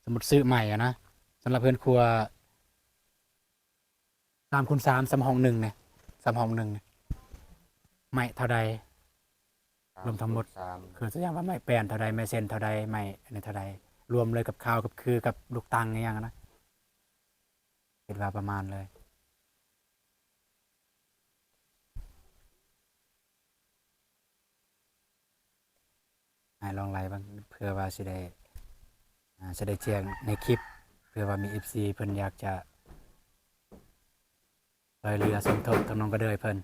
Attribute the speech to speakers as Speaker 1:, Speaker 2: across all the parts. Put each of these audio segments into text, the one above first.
Speaker 1: มมุติซื้อใหม่อะนะสำหรับเพื่อนครัว3 คูณ 3สำห้องหนึ่งเนี่ยสำห้องหนึ่งเนี่ยไม่เท่าใดรวมทั้งหมด
Speaker 2: 3
Speaker 1: คือแสดงว่าไม่แปลนเท่าใดไม่เส้นเท่าใดไม่อันนี้เท่าใดรวมเลยกับข้าวกับคือกับลูกตังอย่างนะคิดว่าประมาณเลยให้ลองไล่บ้างเพื่อว่าสิได้จะได้แจ้งในคลิปเพื่อว่ามี FC เพิ่นอยากจะลอยเรือสมทบทางน้องกระเดยเพิ่น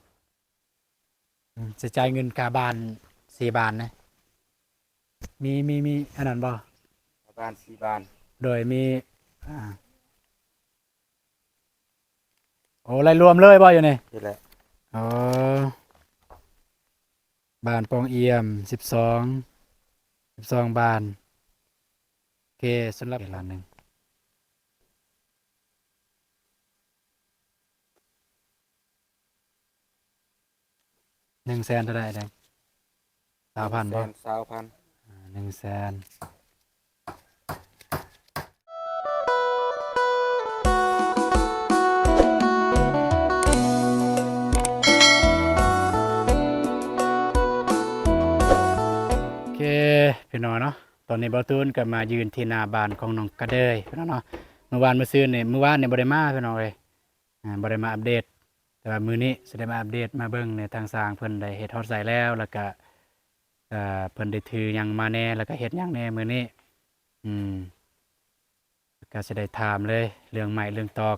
Speaker 1: จะจ่ายเงินค่าบ้าน4 บาทนะมีอันนั้นบ่
Speaker 2: บ้าน4บ้าน
Speaker 1: โดยมีอ่าโอ้รายรวมเลยบ่อยู่นี่
Speaker 2: นี่แหละ
Speaker 1: อ๋อบ้านปองเอี่ยม12บ้านโอเคสำหรับอีกล้านหนึ่ง100,000เท่าไหร่ได้20,000บ่
Speaker 2: 120,000
Speaker 1: 100,000โอเคพี่น้องเนาะตอนนี้บ่าวตูนก็มายืนที่หน้าบ้านของน้องกระเดยพี่น้องเนาะเมื่อวานนี่บ่ได้มาพี่น้องเอ้ยบ่ได้มาอัปเดตแต่ว่ามื้อนี้สิได้มาอัปเดตมาเบิ่งในทางสร้างเพิ่นได้เฮ็ดฮอดไสแล้วแล้วก็เพิ่นได้ถือหยังมาแหน่แล้วก็เฮ็ดหยังแหน่มื้อนี้อืมก็สิได้ถามเลยเรื่องไม้เรื่องตอก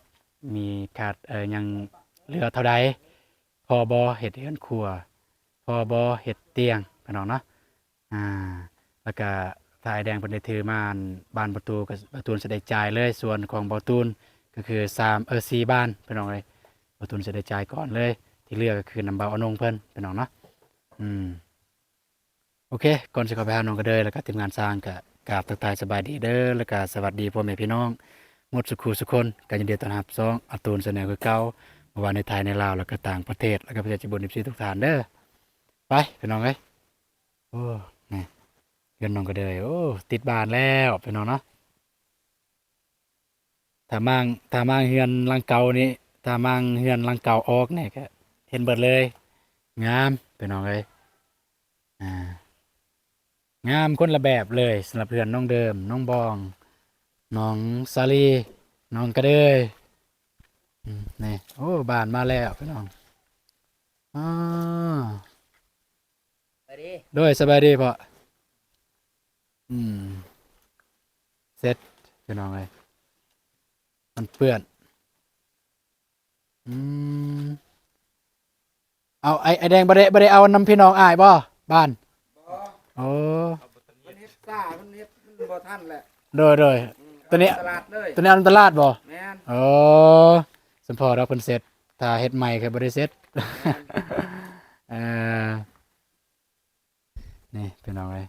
Speaker 1: มีขาดหยังเหลือเท่าใดพอบ่เฮ็ดเรือนครัวพอบ่เฮ็ดเตียงพี่น้องเนาะอ่าแล้วก็ถ้าไอ้แดงเพิ่นได้ถือมาอันบ้านประตูก็บ่าวตูนสิได้จ่ายเลยส่วนของบ่าวตูนก็คือ4บ้านพี่น้องเอ้ยบ่าวตูนสิได้จ่ายก่อนเลยที่เหลือก็คือนำบ่าวอนงเพิ่นพี่น้องเนาะอืม โอเคก่อนสิเข้าไปหาน้องก็เด้อแล้วก็ทีมงานสร้างก็กราบทักทายสบายดีเด้อแล้วก็สวัสดีพ่อแม่พี่น้องหมดสุขุสุกคนก็ยินดีต้อนรับ2อาตูนเสนอคือเก่าเมื่อวานในไทยในลาวแล้วก็ต่างประเทศแล้วก็ประเทศญี่ปุ่น14ทุกฐานเด้อไปพี่น้องเอ้ยโอ้นี่เฮือนน้องก็เด้อโอ้ติดบ้านแล้วพี่น้องเนาะถ้ามั่งเฮือนหลังเก่านี่ถ้ามั่งเฮือนหลังเก่าออกนี่ก็เห็นเบิดเลยงามพี่น้องเอ้ยอ่างามคนละแบบเลยสำหรับเพื่อนน้องเดิมน้องบองน้องซาลีน้องกระเดยนี่โอ้บ้านมาแล้วพี่น้องอ๋อ
Speaker 2: ไปดิ
Speaker 1: ด้วยสบายดีพ่ออืมเซ็ตพี่น้องเลยมันเปื้อนอืมเอาไอแดงบ่ได้เอาน้ำพี่น้องอ้ายบ่บ้าน
Speaker 2: บ่
Speaker 1: โอ้
Speaker 2: มันเฮ็ดซ่ามันเฮ็ดมันบ่ทันแหละ
Speaker 1: โดยตัวนี้
Speaker 2: ตลาดเลย
Speaker 1: ตัวนี้เอาตลาดบ่
Speaker 2: แม่น
Speaker 1: โอ้สมพอเราเพิ่นเสร็จถ้าเฮ็ดใหม่ก็บ่ได้เสร็จ
Speaker 2: แม่น
Speaker 1: เออนี่พี่น้องเลย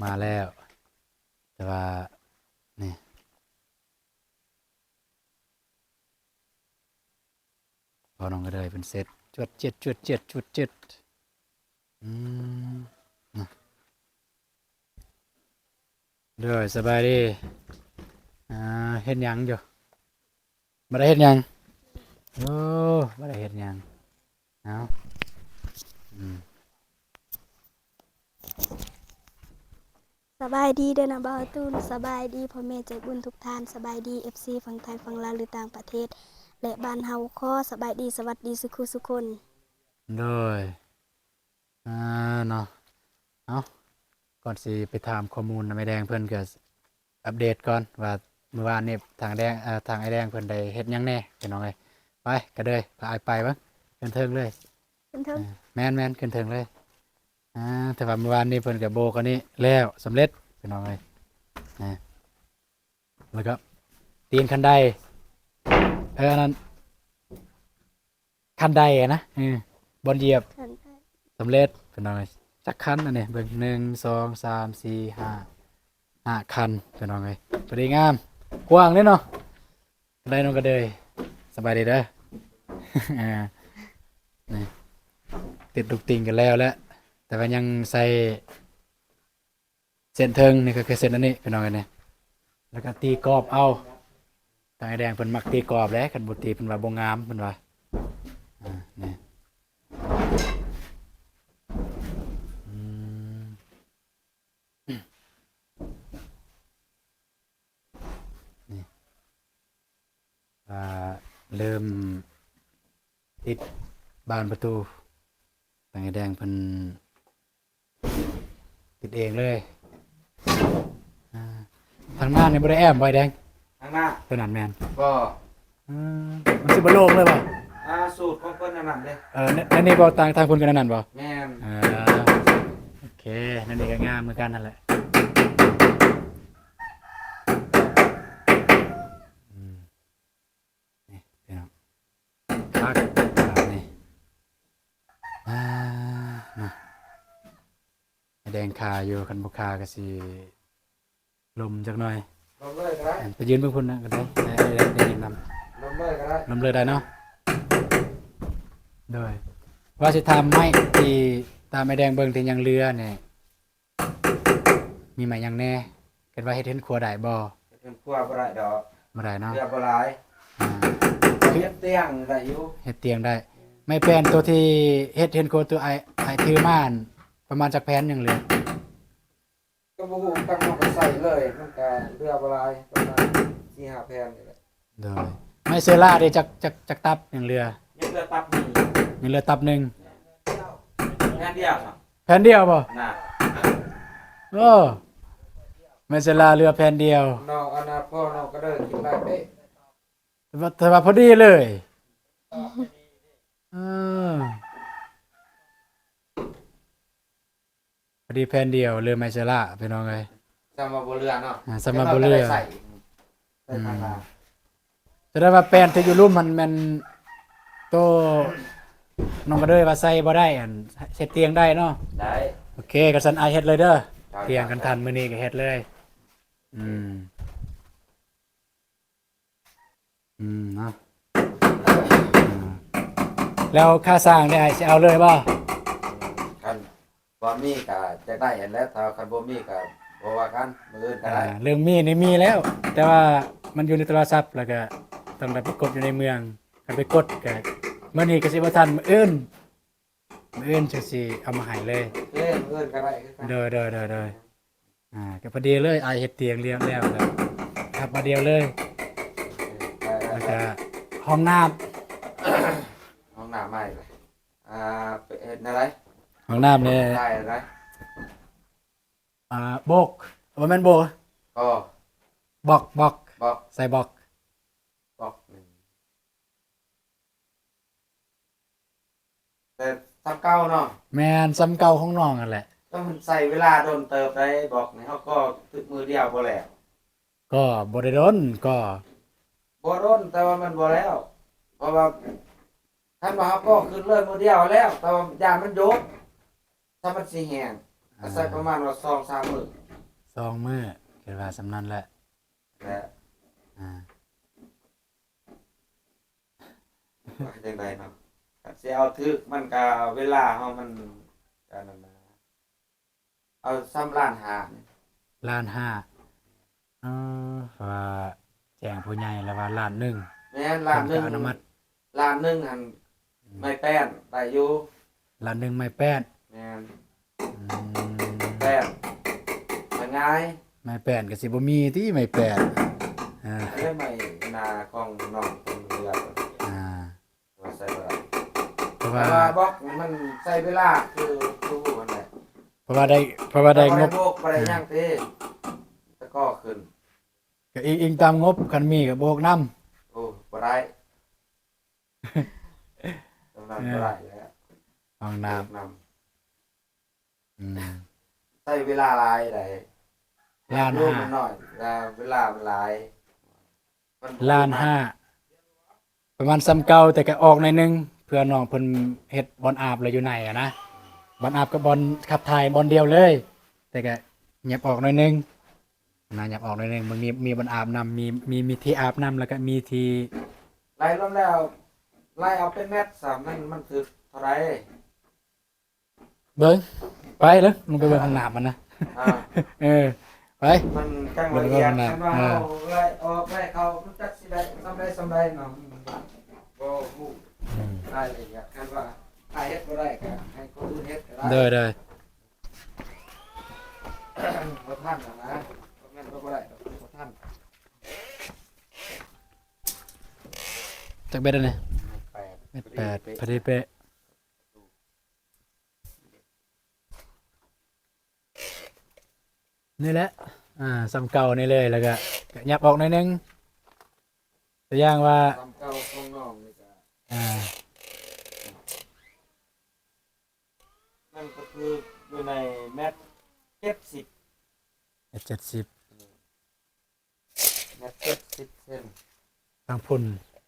Speaker 1: มาแล้วแต่ว่านี่พอน้องก็เลยเป็นเซตจวดเจ็ดอืมนะเด้อสบายดีอ่าเฮ็ดหยังอยู่บ่ได้เฮ็ดหยังโอ้บ่ได้เฮ็ดหยังเอาอืม
Speaker 3: สบายดีเด้อนะบ่าวตูนสบายดีพ่อแม่ใจบุญทุกท่านสบายดี FC ฝั่งไทยฝั่งลาวหรือต่างประเทศและบ้านเฮาขอสบายดีสวัสดีสุขุสุคน
Speaker 1: โดยอ่าเนาะเอาก่อนสิไปถามข้อมูลนะแม่แดงเพิ่นก็อัปเดตก่อนว่าเมื่อวานนี้ทางแดงทางไอ้แดงเพิ่นได้เฮ็ดหยังแหน่พี่น้องเอ้ยไปก็เลยพาอ้ายไปเบิ่งขึ้นเทิงเลย
Speaker 3: เป็นเทิง
Speaker 1: แม่นขึ้นเทิงเลยอ่าแต่ว่าเมื่อวานนี้เพิ่นก็โบกอันนี้แล้วสำเร็จพี่น้องเอ้ยอ่าแล้วก็ตีนคันไดอันนั้นคันไดอะนะบนเหยียบ
Speaker 3: คันได้
Speaker 1: สำเร็จพี่น้องเอ้ยจักคันอันนี้เบิ่ง1 2 3 4 5คันพี่น้องเอ้ยพอดีงามกว้างเลยเนาะได้น้องก็เลยสบายดีเด้อ อ่านี่ติดลูกติงกันแล้วแต่ว่ายังใส่เส้นเทิงนี่ก็คือเส้นอันนี้พี่น้องเอ้ยนี่ แล้วก็ตีกรอบเอาทางไอ้แดงเพิ่นมักตีกรอบแหล้วคันบ่ตีเพิ่นว่าบ่งามเพิ่นว่านี่อืมนี่เริ่มติดบานประตูทางไอ้แดงเพิ่นติดเองเลยทางหน้านี่บ่ได้แอมไว้แดง
Speaker 2: ข้างหน้า
Speaker 1: ขนาดแมน
Speaker 2: ก็
Speaker 1: มันสิบ่โล่งเลยบ่
Speaker 2: สูตรของเพิ่นนั่นเด้
Speaker 1: นั่นนี่บ่ต่างทางคนกันนั่นบ่
Speaker 2: แม่น
Speaker 1: โอเคนั่นนี่ก็งามเหมือนกันนั่นแหละนี่พี่น้องพักแบบนี้มาแดงคาอยู่คันบ่คาก็สิลมจักหน่อย
Speaker 2: ลงเลยก็ได้
Speaker 1: ไปยืนเบิ่งพุ่นนะก็ได้ได้ยินนำ
Speaker 2: ลงเลยก็ได้
Speaker 1: ลมเลยได้เนาะโดยว่าสิทำไม้ที่ตามไม้แดงเบิ่งที่ยังเรือเนี่ยมีไม้ยังแน่เกิดว่าเฮ็ดเห็นครัวได้บ่
Speaker 2: เป็นครัวบ่ได้ดอก
Speaker 1: บ่ได้เนาะ
Speaker 2: เรือบ่หลาย
Speaker 1: อ่า
Speaker 2: เฮ็ดเตียงได้อยู่
Speaker 1: เฮ็ดเตียงได้ ไม่แป้นตัวที่เฮ็ดเห็นครัวตัวไอถือมาอั่นประมาณจักแผ่นยังเหลือ
Speaker 2: ก็บ่ฮู้ตั้งเอาไปใส่เลยมันก็เรือบ่หลายประมาณ 4-5 แผ่นนี่แหละ
Speaker 1: โดยไม่เซล่าได้จักตับยังเหลือ
Speaker 2: ยังเรือตับนี่
Speaker 1: ยังเหลือตับหนึง
Speaker 2: งานเดียวเนาะ
Speaker 1: แผ่นเดียวบ่
Speaker 2: น่ะ
Speaker 1: โอ้ไม่เซล่าเหลือแผ่นเดียว
Speaker 2: น้องอนาพ่อน้องก็เดินกินได้เป๊ะ
Speaker 1: แต่ว่าพอดีเลยพอดีแผ่นเดียวเรือไมเซล่าพี่น้องเลย
Speaker 2: สำหรับบ่เรือเนาะ
Speaker 1: สำหรับบ่เรือ
Speaker 2: ใส่ทางลาว
Speaker 1: จะได้ว่าแปลนที่อยู่รุ่มมันโตน้องก็เลยว่าใส่บ่ได้อันเฮ็ดเตียงได้เนาะ
Speaker 2: ได้
Speaker 1: โอเคก็ซั่นอายเฮ็ดเลยเด้อเตียงกันทันมื้อนี้ก็เฮ็ดเลยอืมเนาะแล้วค่าสร้างได้อ้ายสิเอาเลยบ่
Speaker 2: คันบ่มีก็จะได้เห็นแล้วถ้าคันบ่มีก็บ่ว่ากันมื้ออื่นก็ได้
Speaker 1: เรื่องมีนี่มีแล้ว แต่ว่ามันอยู่ในโทรศัพท์แล้วก็ต้องได้ไปกดอยู่ในเมืองคันไปกดก็มื้อนี้ก็สิบ่ทันมื้ออื่นจังสิเอามาให้เลย
Speaker 2: เอ้ยมื้ออื่นก็ได้คือกัน
Speaker 1: เด้อก็พอดีเลยอายเฮ็ดเตียงเรียงแล้วครับครับมาเดียวเลยแล้วก็ห้องน้ำ
Speaker 2: ห้องน้ำใหม่เลยไปเฮ็ดอะไร
Speaker 1: ห้องน้ำเนี่ย
Speaker 2: ได้อะไร
Speaker 1: โบกว่าแม่นโบก
Speaker 2: ก็
Speaker 1: บอก
Speaker 2: บอก
Speaker 1: ใส่บอก
Speaker 2: บอกหนึ่งแต่ทำเก่าเนาะ
Speaker 1: แม่นซ้ำเก่าของน้องนั่นแหละ
Speaker 2: ก็มันใส่เวลาโดนเติบได้บอกนี่เขาก็ตึกมือเดียวพอแล้ว
Speaker 1: ก็บ่ได้โดนก็
Speaker 2: บ่โดนแต่ว่ามันบ่แล้ว เพราะว่าท่านว่าเขาก็ขึ้นเลยมือเดียวแล้ว แต่ว่ายานมันยกถ้ามันสิแห้งก็ใส่ประมาณว่า2-3 มื้อ
Speaker 1: 2 มื้อคิดว่าสำนั้นแหละ
Speaker 2: และ
Speaker 1: อ่า
Speaker 2: ว่าจังไดเนาะก็สิเอาถึกมันก็เวลาเฮามันก็นั่นนะเอา3ล้านห้า
Speaker 1: ล้านห้าว่าแจ้งผู้ใหญ่แล้วว่าล้านหนึ่ง
Speaker 2: แม่นล้านหนึง
Speaker 1: อนุมัติ
Speaker 2: ล้านหนึงหั่นไม่แป้นได้อยู่
Speaker 1: ล้านหนึ่งไม่แป้น
Speaker 2: แม่น
Speaker 1: อืม
Speaker 2: แป้นมันง่าย
Speaker 1: ไม่แป้นก็สิบ่มีที่ไม่แป้นอ่า
Speaker 2: เอ้ยไม่นาของน้องคนเรือ ว่าใส่เวลา
Speaker 1: เพราะ
Speaker 2: แต่
Speaker 1: ว่า
Speaker 2: ว่าบล็อกมันใส่เวลาคือรู้มันแหละ
Speaker 1: เพราะว่าได้งบ
Speaker 2: โบกบ่ได้ย่างเต้ตะก็ขึ้น
Speaker 1: ก็อิงตามงบคันมีก็โบกนำ
Speaker 2: โอ้บ่ได้ตรงนั้นบ่ได้แล้ว
Speaker 1: ห้องน้
Speaker 2: น
Speaker 1: ำอืม
Speaker 2: ำใส่เวลาหลายได้
Speaker 1: ล้าน
Speaker 2: รูป
Speaker 1: ห้า
Speaker 2: มันน้อยเวลามันหลายมัน
Speaker 1: ล้านห้าประมาณซ้ำเก่าแต่ก็ออกหน่อยนึงเพื่อน้องเพิ่นเฮ็ดบอลอาบเลยอยู่ในอะนะบอลอาบกับบอลขับถ่ายบอลเดียวเลย แต่ก็หยับออกหน่อยนึงนะหยับออกหน่อยนึงมันมีบอลอาบน้ำมีที่อาบน้ำแล้วก็มีที่
Speaker 2: ไล่ลงแล้วไล่เอาเป็นเม็ดซะมันคือเท่าไหร่
Speaker 1: เบิ่งไปเด้อลงไปเบิ่งห้องน้ำมันนะ
Speaker 2: อ่า
Speaker 1: เออ ไป
Speaker 2: มันจังละเอียด
Speaker 1: มัน
Speaker 2: คันว่า
Speaker 1: เออ
Speaker 2: เอาไล่ออกไล่เขามันจักสิได้สำได้เนาะบ่ฮู้รายละเอียดคันว่าใครเฮ็ดบ่ได้ก็ให้คนอื่นเฮ็ดก็ได้
Speaker 1: เด้อ
Speaker 2: บ่ทันนะบ่แม่นบ่ได้ดอกบ่ทัน
Speaker 1: จักเบ็ดอันนี้
Speaker 2: แปด
Speaker 1: เม็ดแปดพอดีเป๊ะนี่แหละซ้ำเก่านี่เลยแล้วก็ยับออกหน่อยนึงตัวอย่างว่า
Speaker 2: ตามเก่าของน้องนี่ก็
Speaker 1: อ่า
Speaker 2: นั่นก็คืออยู่ในแมตร70
Speaker 1: เม็ด70
Speaker 2: แมตร70เซน
Speaker 1: ทางพุ่น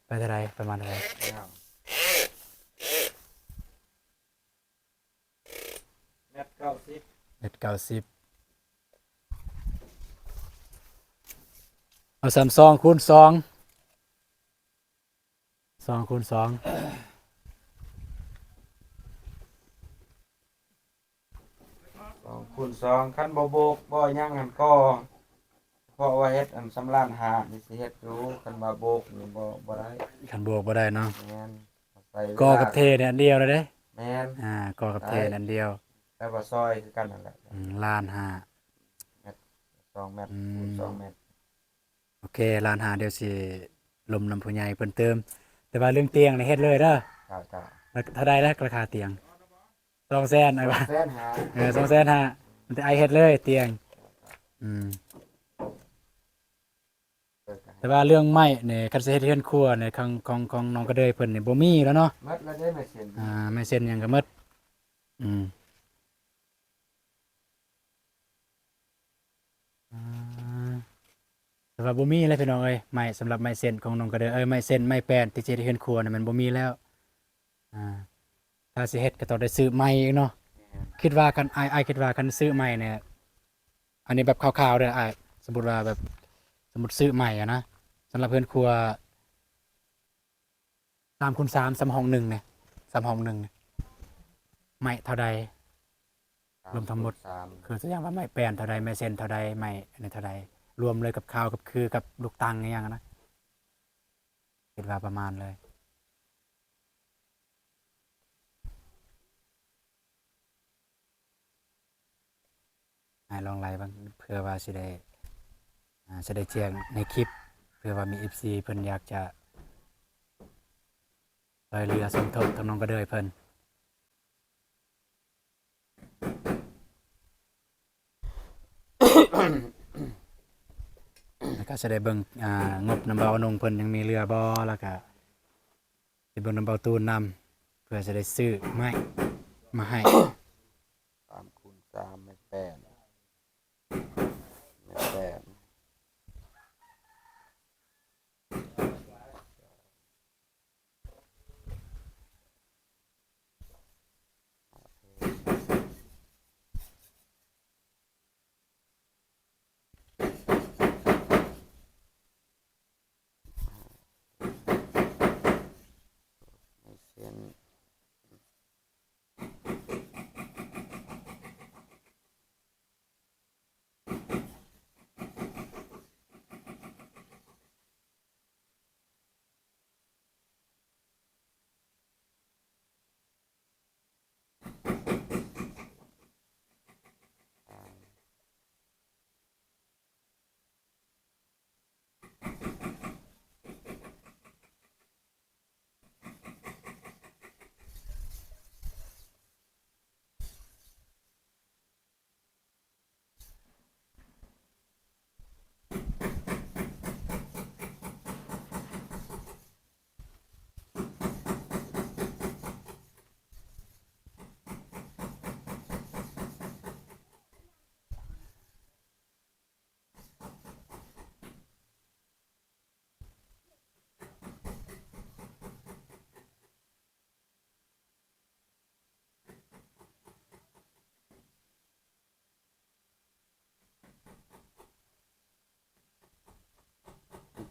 Speaker 1: ไปเท่าไรประมาณเท่าไร
Speaker 2: ยาวแมตร90
Speaker 1: เม็ด90เอา32คูณ2 2คูณ2
Speaker 2: 2คูณ2คันบ่โบกบ่หยังหันก็เพราะว่าเฮ็ดอันสำรานหานี่สิเฮ็ดอยู่คันว่าโบกนี่บ่ได้
Speaker 1: คันบวกบ่ได้เนาะ
Speaker 2: แม่นใส่
Speaker 1: กอกับเทเนี่ยอันเดียวเลยเด้
Speaker 2: แม่น
Speaker 1: กอกับเทเนี่ยอันเดียว
Speaker 2: แต่ว่าซอยคือกันนั่นแหละ
Speaker 1: ล้านห้า
Speaker 2: 2เมตร
Speaker 1: อืม
Speaker 2: คูณ2เมตร
Speaker 1: โอเคล้านห้าเดี๋ยวสิลมน้ำผู้ใหญ่เพิ่นเติม แต่ว่าเรื่องเตียงนี่เฮ็ดเลยเด้อ
Speaker 2: จ้า
Speaker 1: แล้วเท่าใดแล้วราคาเตียง200,000ไอ้บ่า
Speaker 2: แสนหา
Speaker 1: 250,000มันจะไอเฮ็ดเลยเตียงแต่ว่าเรื่องไม้นี่คันสิเฮ็ดเรือนครัวนี่ของน้องกระเดยเพิ่นนี่บ่มีแล้วเนาะ
Speaker 2: มัดแล้วได้มาเซ็น
Speaker 1: ไม่เซ็นหยังก็หมดอืมอ่าแต่ว่าบ่มีเลยพี่น้องเอ้ยไม้สำหรับไม้เซ็นของน้องกระเดยไม้เซ็นไม้แป้นที่จะเฮ็ดเรือนครัวนี่มันบ่มีแล้วถ้าสิเฮ็ดก็ต้องได้ซื้อไม้อีกเนาะคิดว่าคันอ้ายคิดว่าคันซื้อไม้เนี่ยอันนี้แบบคร่าวๆเด้ออ้ายสมมุติว่าแบบสมมุติซื้อไม้อะนะสำหรับเรือนครัว3x3สำห้องหนึ่งเนี่ยสำห้องหนึ่งเนี่ยไม้เท่าใด รวมทั้งหมด
Speaker 2: 3
Speaker 1: คือสักอย่างว่าไม้แปลนเท่าใดไม้เส้นเท่าใดไม้อันนี้เท่าใดรวมเลยกับข้าวกับคือกับลูกตังอย่างนะคิดว่าประมาณเลยให้ลองไล่บ้างเพื่อว่าสิได้แจ้งในคลิปเพื่อว่ามี FC เพิ่นอยากจะช่วยเหลือสมทบทางน้องกระเดยเพิ่นแล้วก็จะได้เบิ่งงบน้ำเบาอนงเพิ่นยังมีเรือบ่แล้วก็สิเบิ่งน้ำเบาตูนนำเพื่อจะได้ซื้อไม้มาให้
Speaker 2: 3x3ไม่แป้นไม่แป้นไม่เซ็น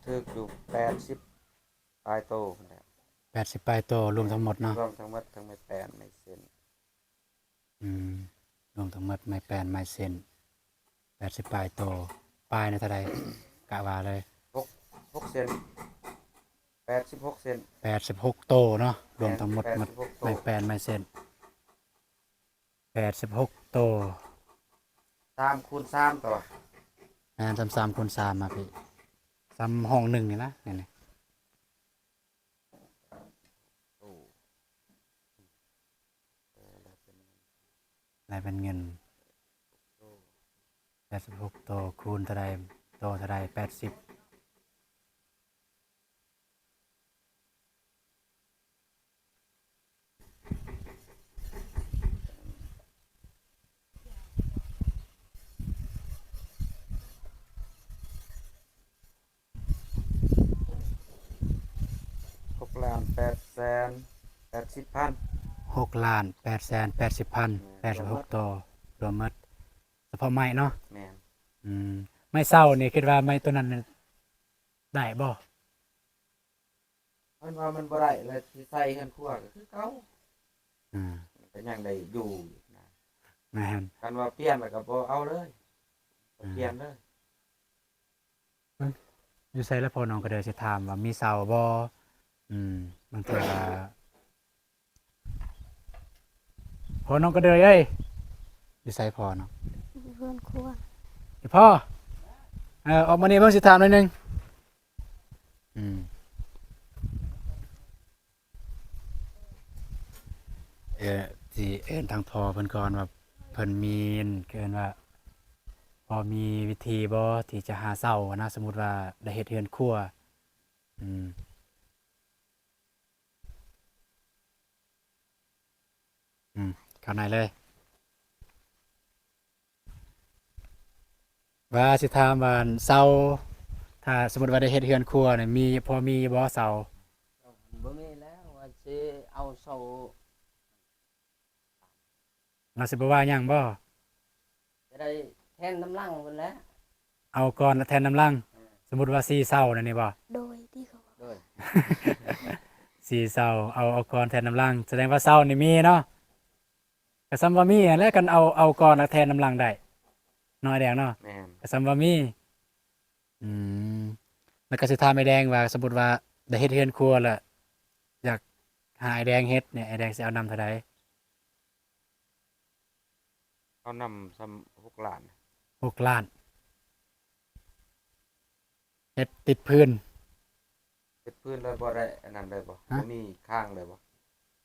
Speaker 2: ถึกอยู่80ปลายโตพุ่นแหละ
Speaker 1: 80ปลายโตรวมทั้งหมดเนาะ
Speaker 2: รวมทั้งหมดทั้งไม่แปนไม่เซ็น
Speaker 1: รวมทั้งหมดไม้แปลนไม้เส้น 80ปลายโตปลายในเท่าใดกะว่าเลย
Speaker 2: 6เซน86เซน
Speaker 1: 86โตเนาะรวมทั้งหมดมัน
Speaker 2: 86โต
Speaker 1: ไม่แปลนไม่เส้น86โต
Speaker 2: 3คูณ3ต่อ
Speaker 1: แม่น3คูณ3มาพี่ซ้ำห้องหนึ่งนี่นะนี่ๆได้เป็นเงิน86โตคูณเท่าใดโตเท่าใด80
Speaker 2: 6ล้าน8แสน80พัน
Speaker 1: 6,880,000 86โตรวมหมดเฉพาะไม้เนาะ
Speaker 2: แม่น
Speaker 1: ไม้เศร้านี่คิดว่าไม้ตัวนั้นได้บ่
Speaker 2: มันว่ามันบ่ได้เลยสิใส่เฮือนครัวก็คือเก่า
Speaker 1: อืม
Speaker 2: ก็ยังได้อยู่นะ
Speaker 1: แม่น
Speaker 2: กันว่าเปลี่ยนแล้วก็บ่เอาเลยบ่เปลี่ยนเลย
Speaker 1: อยู่ไสแล้วพอน้องก็เด้สิถามว่ามีเสาบ่บางเทื่อว่าพอน้องก็เด้เอ้ยอยู่ไสพอเนาะ
Speaker 3: เพื่อนครัว
Speaker 1: อีพ่อออกมานี่เพิ่นสิถามหน่อยหนึงเออสิเอิ้นทางพ่อเพิ่นก่อนว่าเพิ่นมีเกินว่าพอมีวิธีบ่ที่จะหาเสานะสมมุติว่าได้เฮ็ดเรือนครัวเข้าในเลยว่าสิถามว่าเสาถ้าสมมุติว่าได้เฮ็ดเรือนครัวนี่มีพอมีบ่เสา
Speaker 4: บ่มีแล้วว่าสิเอาเสา
Speaker 1: เราสิบ่ว่าหยังบ่
Speaker 4: จะได้แทนน้ำลังพุ่นแหล้ว
Speaker 1: เอาก่อนแทนน้ำลังสมมุติว่า4เสานั่นนี่บ่
Speaker 3: โดยที่เขา
Speaker 4: ด้วย
Speaker 1: 4เสาเอาก่อนแทนน้ำลังแสดงว่าเสานี่มีเนาะก็ซ้ำว่ามีนั่นแหล้วกันเอาก่อนแล้วแทนน้ำลังได้น้อยแดงเนาะ
Speaker 2: แม่น
Speaker 1: ก็ซ้ำว่ามีแล้วก็สิถามไอ้แดงว่าสมมุติว่าได้เฮ็ดเรือนครัวแล้วอยากหาไอ้แดงเฮ็ดเนี่ยไอ้แดงสิเอานำเท่าใด
Speaker 2: เอานำซ้ำ6ล้าน
Speaker 1: 6 ล้านเฮ็ดติดพื้น
Speaker 2: ติดพื้นเลยบ่ได้อันนั้นได้บ่
Speaker 1: ฮะ
Speaker 2: บ่มีข้างเลยบ่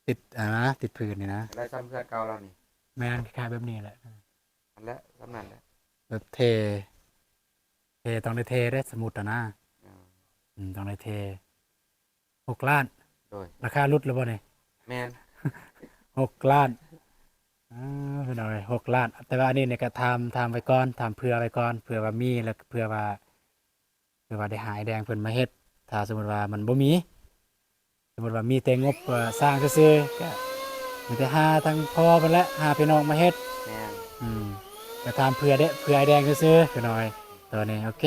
Speaker 1: ติดติดพื้นนี่นะ
Speaker 2: ได้ซ้ำเพื่อนเก่าแล้วนี่
Speaker 1: แม่นคล้ายๆแบบนี้แหละ
Speaker 2: อันละซ้ำนั้นแหละ
Speaker 1: แบบเทต้องได้เทได้สมุดนะ
Speaker 2: อ่า
Speaker 1: ต้องได้เท6 ล้าน
Speaker 2: โดย
Speaker 1: ราคาลดหรือบ่เนี่ย
Speaker 2: แม่น
Speaker 1: 6 ล้านเป็นเอาไว้6 ล้าน แต่ว่าอันนี้เนี่ยก็ทำไว้ก่อนทำเผื่อไว้ก่อนเผื่อว่ามีแล้วเผื่อว่าได้หาไอ้แดงเพิ่นมาเฮ็ดถ้าสมมุติว่ามันบ่มีสมมุติว่ามีแต่งบสร้างซื่อๆก็มีแต่หาทางพ่อเพิ่นแหละหาพี่น้องมาเฮ็ด
Speaker 2: แม่น
Speaker 1: ก็ทำเผื่อไอ้แดงซื่อๆคือหน่อยตัวนี้โอเค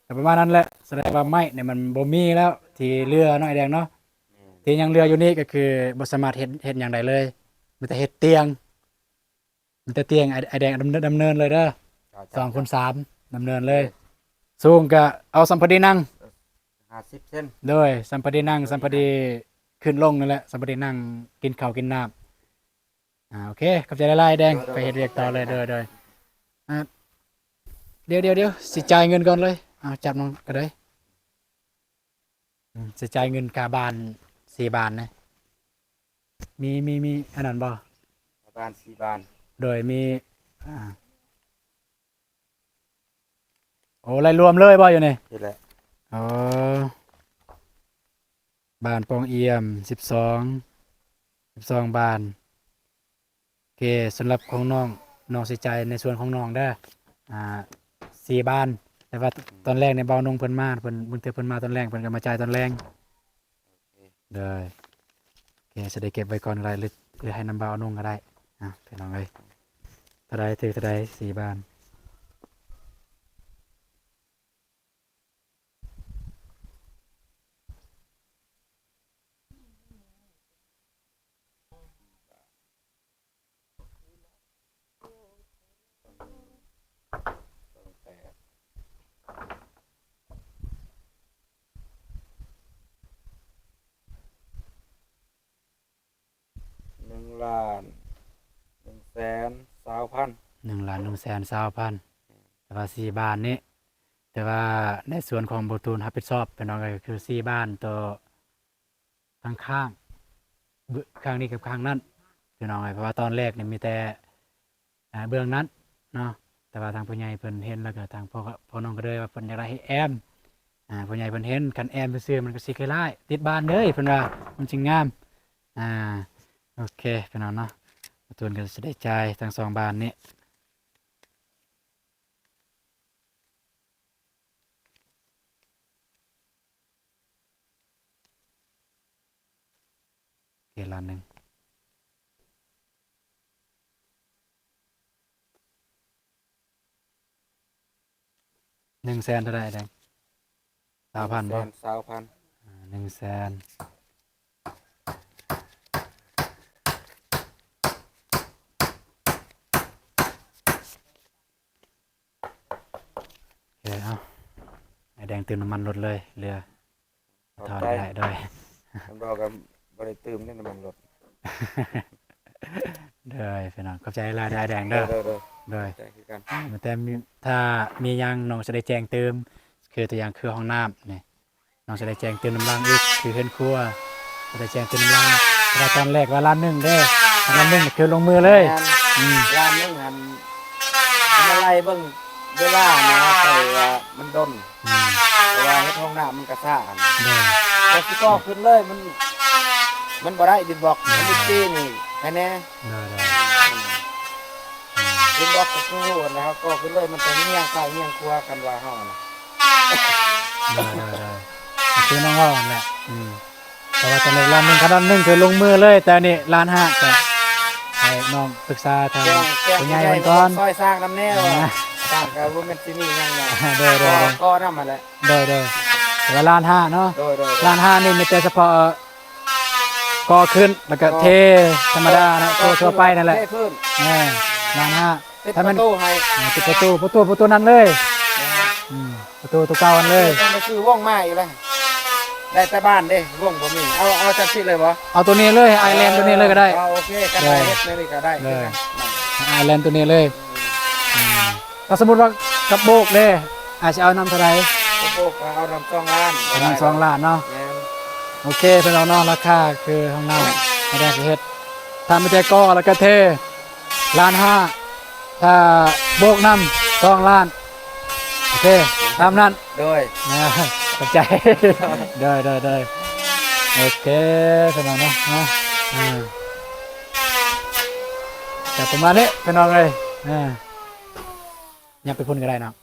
Speaker 1: ก็ประมาณนั้นแหละแสดงว่าไม้เนี่ยมันบ่มีแล้วที่เรือเนาะไอ้แดงเนาะ
Speaker 2: แม่น
Speaker 1: ที่ยังเรืออยู่นี่ก็คือบ่สามารถเฮ็ดหยังได้เลยมีแต่เฮ็ดเตียงมีแต่เตียงไอ้แดงดำเนินเลยเด้อ 2คูณ3ดำเนินเลย สูงก็เอาสัมปดีนั่ง
Speaker 2: 50เซน
Speaker 1: โดยสัมปดีนั่งสัมปดีขึ้นลงนั่นแหละสัมปดีนั่งกินข้าวกินน้ำโอเคขอบใจหลายๆแดงไปเฮ็ดเรียกต่อเลยโดยเดี๋ยวสิจ่ายเงินก่อนเลยจับน้องก็ได้สิจ่ายเงินค่าบ้าน4 บาทนะมีอันนั้นบ่
Speaker 2: ประมาณ4บาน
Speaker 1: โดยมีโอ้รายรวมเลยบ่อยู่นี่
Speaker 2: นี่แหละ
Speaker 1: อ๋อบ้านปองเอี่ยม12บานโอเคสำหรับของน้องสิจ่ายในส่วนของน้องเด้อ4 บานแต่ว่าตอนแรกในยเบานงเพิ่นมาเพิ่นเพิ่นมาตอนแรกเพิ่นก็มาจ่ายตอนแรงเด้อโอเคจะได้เก็บไว้ก่อนอะไรหรือให้น้ำเบานงก็ได้พี่น้องเอ้ยเท่าใดถือเท่าใด4 บาน 120,000แต่ว่า4บ้านนี้แต่ว่าในส่วนของบ่ตูนรับผิดชอบพี่น้องเอ้ยก็คือ4บ้านตัวข้างๆข้างนี้กับข้างนั้นพี่น้องเอ้ยเพราะว่าตอนแรกนี่มีแต่เบื้องนั้นเนาะแต่ว่าทางผู้ใหญ่เพิ่นเห็นแล้วก็ทางพ่อน้องก็เลยว่าเพิ่นอยากได้ให้แอมผู้ใหญ่เพิ่นเห็นคันแอมซื่อๆมันก็สิคล้ายๆติดบ้านเด้อเพิ่นว่ามันสิงามอ่าโอเคพี่น้องเนาะบ่ตูนก็สิได้จ่ายทั้ง2บ้านนี้โอเคล้านหนึง100,000เท่าใดแดง20,000บ่
Speaker 2: 20,000
Speaker 1: 100,000โอเคเอาไอ้แดงเติมน้ำมันรถเลยเรือถอนได้ด้วย
Speaker 2: ผมบอกกับบริตืมนี่น้ำมันรถ
Speaker 1: เด้อพี่น้องขอบใจหลายได้ไอ้แดงเด้อ
Speaker 2: เด้อ
Speaker 1: เด้อ
Speaker 2: ใจคือกัน
Speaker 1: แต่ถ้ามีหยังน้องจะได้แจ้งเติมคือตัวอย่างคือห้องน้ำนี่น้องจะได้แจ้งเติมน้ำรังอีกคือเฮือนครัวจะได้แจ้งเติมน้ำรังแต่ตอนแรกว่าล้านหนึ่งเด้อล้านหนึ่งคือลงมือเลย
Speaker 2: ร้านนึงหันมันไล่เบิ่งเวลานะใส่ว่ามันดน เพราะว่าเฮ็ดห้องน้ำมันกระซ่ากัน
Speaker 1: เด้อ
Speaker 2: พอสิก็ขึ้นเลยมันบ่ได้ดินบล็อกมันดิจี้นี่แค่แน่
Speaker 1: เด้อ
Speaker 2: ดินบล็อกก็คือโหดนะครับก็ขึ้นเลยมันจะเฮี้ยงข้าวเฮี้ยงครัวกันว่าเฮานะ
Speaker 1: เด้อคือน้องว่าแหละแต่ว่าตอนแรกล้านหนึ่งล้านหนึ่งคือลงมือเลยแต่นี่ล้านห้าแต่ให้น้องปรึกษาทาง
Speaker 2: แจ้ง
Speaker 1: ผู้ใหญ่มันก่อน
Speaker 2: ซอยสร้างน้ำแน่ว่าสร้างก็บ่แม่นสิมีหยังนะ
Speaker 1: เด้อ
Speaker 2: ก็นำมาแหละ
Speaker 1: เด้อแต่ว่าล้านห้าเนาะ
Speaker 2: โดย
Speaker 1: ล้านห้านี่มีแต่เฉพาะก่อขึ้นแล้วก็เทธรรมดานะทั่วไปนั่นแหละ
Speaker 2: เทพื้น
Speaker 1: ล้านห้า
Speaker 2: ติดป
Speaker 1: ถ้ามัน
Speaker 2: ระตูให้
Speaker 1: ติดประตูนั้นเลยประตูตัวเก่าอันเลย
Speaker 2: ต้องไปซื้อว่องไม้อีกแล้วได้แต่บ้านเด้ว่องบ่มีเอาจังซี่เลยบ่
Speaker 1: เอาตัวนี้เลยไอแลนด์ตัวนี้เลยก็ได้
Speaker 2: โอเคกันได้เฮ็ดในนี่ก็ได้
Speaker 1: เลย ไอแลนด์ตัวนี้เลยถ้าสมมติว่ากับโบกเลยอาจจะเอานำเท่าไหร่
Speaker 2: โบกเอานำ2 ล้าน
Speaker 1: เอานำ2 ล้านเนาะ
Speaker 2: แม่น
Speaker 1: โอเคเป็นเราเนาะราคาคือห้องน้ำไม่ได้เฮ็ดถ้าไม่ใช่ก่อแล้วก็เทล้านห้าถ้าโบกนำ2 ล้านโอเคตามนั้น
Speaker 2: โดย
Speaker 1: ขอบใจ ได้โอเคเป็นเราเนาะแต่ประมาณนี้เป็นเราเลยยังไปพุ่นก็ได้เนาะ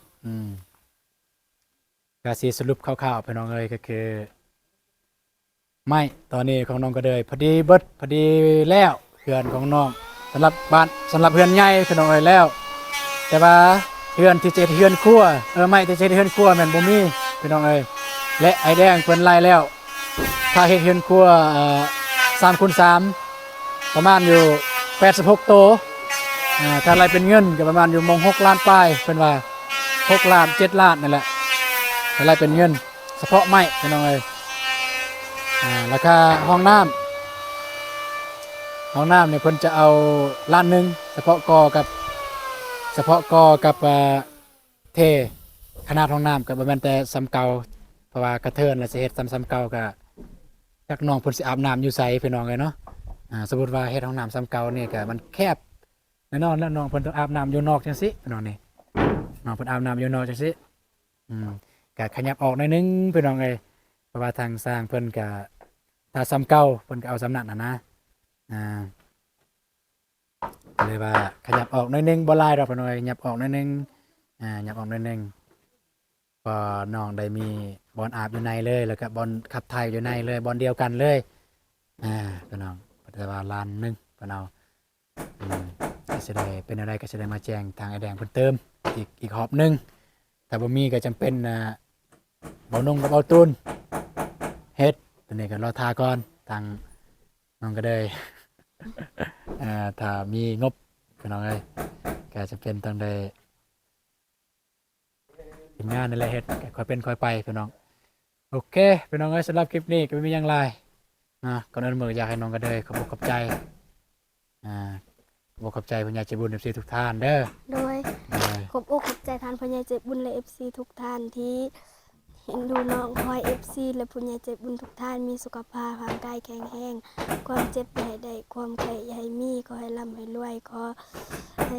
Speaker 1: ก็สีสรุปคร่าวๆเป็นเราเลยก็คือไม่ตอนนี้ของน้องก็เลยพอดีเบิดพอดีแล้วเพื่อนของน้องสำหรับบ้านสำหรับเพื่อนใหญ่เป็นน้องเลยแล้ว แต่ว่าเพื่อนที่เจ็ดเพื่อนครัวไม่ที่เจ็ดเพื่อนครัวแม่นบ่มีเป็นน้องเลยและไอแดงเพิ่นไล่แล้วถ้าเฮ็ดเฮือนครัว3x3ประมาณอยู่86โตถ้าไล่เป็นเงินก็ประมาณอยู่มง6 ล้านปลายเพิ่นว่า6 ล้าน7 ล้านนั่นแหละถ้าไล่เป็นเงินเฉพาะไม้พี่น้องเอ้ยราคาห้องน้ำเนี่ยเพิ่นจะเอาล้านหนึงเฉพาะกอกับเทขนาดห้องน้ำก็บ่แม่นแต่ซ้ำเก่าเพราะว่ากระเทินน่ะสิเฮ็ดซ้ำเก่าก็จักน้องเพิ่นสิอาบน้ำอยู่ไสพี่น้องเอ้ยเนาะสมมุติว่าเฮ็ดห้องน้ำซ้ำเก่านี่ก็มันแคบแน่นอนแล้วน้องเพิ่นต้องอาบน้ำอยู่นอกจังซี่พี่น้องนี่น้องเพิ่นอาบน้ำอยู่นอกจังซี่ก็ขยับออกหน่อยนึงพี่น้องเอ้ยเพราะว่าทางสร้างเพิ่นก็ถ้าซ้ำเก่าเพิ่นก็เอาซ้ำนั้นน่ะนะก็เลยว่าขยับออกหน่อยนึงบ่หลายดอกพี่น้องเอ้ยขยับออกหน่อยนึงขยับออกหน่อยนึงก็น้องได้มีบอลอาบอยู่ในเลยแล้วก็บอลขับถ่ายอยู่ในเลยบอลเดียวกันเลยพี่น้องแต่ว่าล้านหนึงพี่น้องก็สิได้เป็นอะไรก็สิได้มาแจ้งทางไอแดงเพิ่นเติมอีกหอบหนึงแต่บ่มีก็จำเป็นเบานงกับเบาตูนเฮ็ดตัวนี้ก็รอทาก่อนทางน้องก็ได้ ถ้ามีงบพี่น้องเอ้ยก็จะเป็นต้องได้ทีมงานนี่แหละเฮ็ดก็ค่อยเป็นค่อยไปพี่น้องโอเคพี่น้องเอ้ยสำหรับคลิปนี้ก็ไม่มีหยังหลายก่อนอื่นมืออยากให้น้องก็ได้ขอบใจขอบใจผู้ใหญ่ใจบุญ FC ทุกท่านเด้อ
Speaker 3: โดย ขอบอกขอบใจท่านผู้ใหญ่ใจบุญและ FC ทุกท่านที่เห็นดูน้องคอย FC และผู้ใหญ่ใจบุญทุกท่านมีสุขภาพร่างกายแข็งแรงความเจ็บอย่าให้ได้ความไข้อย่าให้มีขอให้ร่ำให้รวยขอให้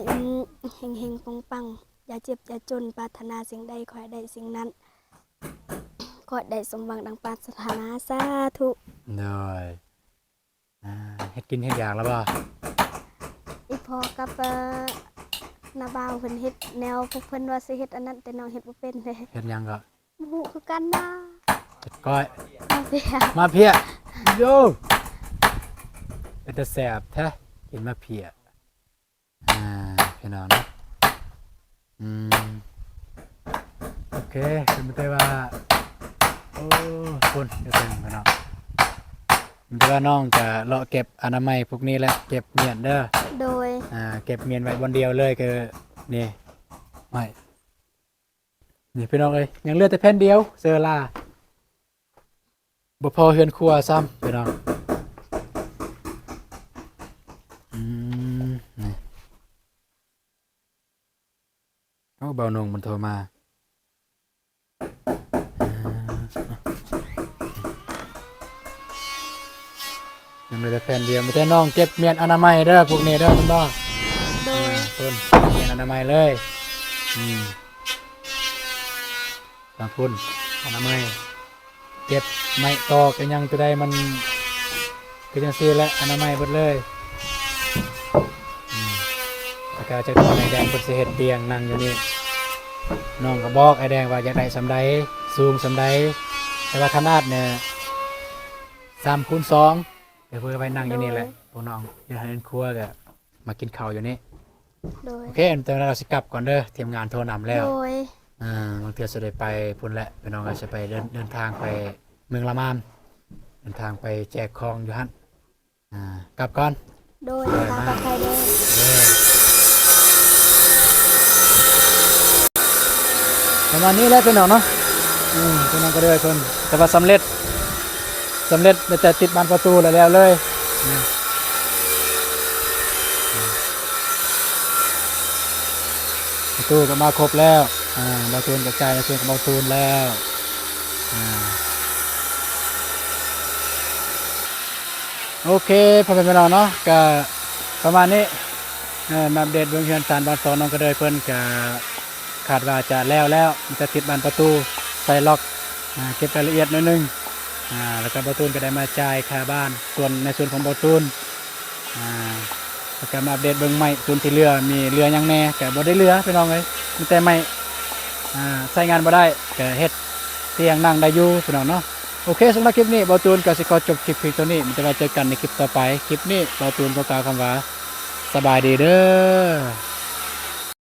Speaker 3: เฮงๆปังๆอย่าเจ็บอย่าจนปรารถนาสิ่งใดขอให้ได้สิ่งนั้นขอให้ได้สมหวังดังปรารถนาสาธุ
Speaker 1: โดยเฮ็ดกินเฮ็ดอยากแล้วบ่
Speaker 3: อีพอกับนาบ่าวเพิ่นเฮ็ดแนวพวกเพิ่นว่าสิเฮ็ดอันนั้นแต่น้องเฮ็ดบ่เป็นเลย
Speaker 1: เฮ็ดหยังก็
Speaker 3: บ่ฮู้คือกันนะ
Speaker 1: เฮ็ดก้อย
Speaker 3: เอาเสีย
Speaker 1: มาเพียโยเป็นแต่แสบแท้กินมาเพียพี่น้องเนาะโอเคเป็นไปได้ว่าโอ้คนเดี๋ยวเป็นพี่น้องเป็นไปว่าน้องจะเลาะเก็บอนามัยพวกนี้แหละเก็บเมียนเด้อ
Speaker 3: โดย
Speaker 1: เก็บเมียนไว้บนเดียวเลยคือนี่ไม่นี่พี่น้องเอ้ยยังเหลือแต่แผ่นเดียวเซอร่าบ่พอเฮือนครัวซ้ำพี่น้องนี่เอาเบานงมันโทรมายังเหลือแต่แผ่นเดียวมีแต่น้องเก็บเมียนอนามัยเด้อพวกนี้เด้อคุณน้อง
Speaker 3: โดย
Speaker 1: ต้นเมียนอนามัยเลยบางพุ่นอนามัยเก็บไม้ตอกกันยังจะได้มันคือจังซี่แหละอนามัยหมดเลยแล้วก็จะตอนไอ้แดงเพิ่นสิเฮ็ดเตียงนั่งอยู่นี่น้องก็บอกไอ้แดงว่าอยากได้สำใดสูงสำใดแต่ว่าขนาดเนี่ย3x2เดี๋ยวเพื่อไปนั่งอยู่นี่แหละพวกน้องอย่าให้เล่นครัวก็มากินข้าวอยู่นี่
Speaker 3: โดย
Speaker 1: โอเคตอนนี้เราสิกลับก่อนเด้อทีมงานโทรนำแล้ว
Speaker 3: โดย
Speaker 1: บางเทื่อจะได้ไปพุ่นแหละพี่น้องก็จะไปเดินทางไปเมืองละมานเดินทางไปแจกของอยู่หั่นกลับก่อน
Speaker 3: โดยทางปลอดภัยเด้อ
Speaker 1: เด้อประมาณนี้แหละพี่น้องเนาะพี่น้องก็เด้อเพิ่นแต่ว่าสำเร็จแต่ติดบานประตูแล้วเลยประตูก็มาครบแล้วบาตูนกระจายบาตูนกับบาตูนแล้วโอเคพอเป็นไปแล้วเนาะก็ประมาณนี้มาอัปเดตเบื้องต้นสารบ้านสองน้องก็เลยเพิ่นก็คาดว่าจะแล้วมันจะติดบานประตูใส่ล็อกเก็บรายละเอียดหน่อยนึงแล้วก็บาตูนก็ได้มาจ่ายค่าบ้านส่วนในส่วนของบาตูนแล้วก็มาอัปเดตเบื้องใหม่ส่วนที่เรือมีเรือยังแน่แต่บ่ได้เรือพี่น้องเลยมีแต่ไม่ใช้งานบ่ได้ก็เฮ็ดเตียงนั่งได้อยู่พี่น้องเนาะโอเคสำหรับคลิปนี้บาตูนก็สิขอจบคลิปเพียงเท่านี้มันจะมาเจอกันในคลิปต่อไปคลิปนี้บาตูนก็กล่าวคำว่าสบายดีเด้อ